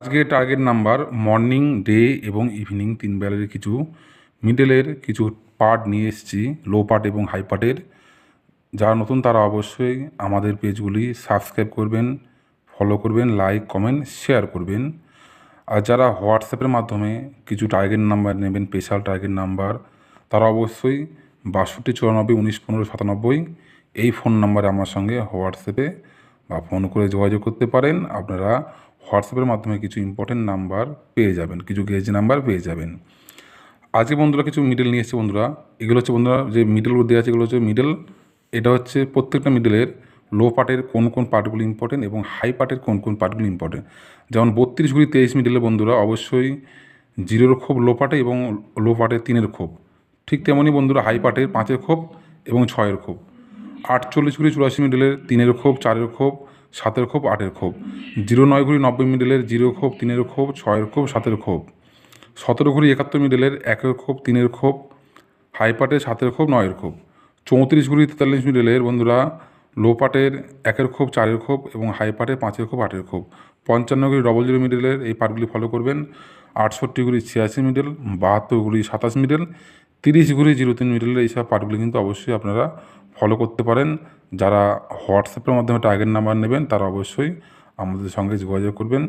আজকে target number morning, day এবং evening 3 বেলার কিছু মিডলের কিছু পার্ট নিয়ে এসেছি, লো পার্ট এবং হাই পার্টের। যারা নতুন তারা অবশ্যই আমাদের পেজগুলি সাবস্ক্রাইব করবেন, ফলো করবেন, লাইক, কমেন্ট, শেয়ার করবেন। আর যারা হোয়াটসঅ্যাপের মাধ্যমে কিছু টার্গেট নাম্বার নেবেন, স্পেশাল টার্গেট নাম্বার, তারা অবশ্যই 62 94 19 15 97 এই ফোন নাম্বারে আমার সঙ্গে হোয়াটসঅ্যাপে বা ফোন করে যোগাযোগ করতে পারেন। আপনারা হোয়াটসঅ্যাপের মাধ্যমে কিছু ইম্পর্টেন্ট নাম্বার পেয়ে যাবেন, কিছু গেজ নাম্বার পেয়ে যাবেন। আজকে বন্ধুরা কিছু মিডল নিয়ে এসেছে বন্ধুরা। এগুলো হচ্ছে বন্ধুরা যে মিডলগুলো দেওয়া আছে, এগুলো হচ্ছে মিডল। এটা হচ্ছে প্রত্যেকটা মিডলের লো পার্টের কোন কোন পার্টগুলো ইম্পর্টেন্ট এবং হাই পার্টের কোন কোন পার্টগুলো ইম্পর্টেন্ট। যেমন 32 মিডলে বন্ধুরা অবশ্যই 0-র খোপ লো পার্টে এবং লো পার্টের 3-এর খোপ। ঠিক তেমনই বন্ধুরা হাই পার্টের 5-এর খোপ এবং 6-এর খোপ। 48-84 মিডলের 3-এর খোপ, 4-এর খোপ, 7-এর খোপ, 8-এর খোপ। 09-90 মিডলের 0 খোপ, 3-এর খোপ, 6-এর খোপ, 7-এর খোপ। 17-71 মিডলের 1-এর খোপ, 3-এর খোপ, হাই পার্টের 7-এর খোপ, 9-এর খোপ। 34-43 মিডলের বন্ধুরা লো পার্টের 1-এর খোপ, 4-এর খোপ এবং হাই পার্টের 5-এর খোপ, 8-এর খোপ। 55-00 মিডলের এই পার্টগুলি ফলো করবেন। 68-86 মিডল, 72-27 মিডল, 30-03 মিডলের এইসব পার্টগুলি কিন্তু অবশ্যই আপনারা ফলো করতে পারেন। যারা হোয়াটসঅ্যাপের মাধ্যমে টার্গেট নাম্বার নেবেন তারা অবশ্যই আমাদের সঙ্গে যোগাযোগ করবেন।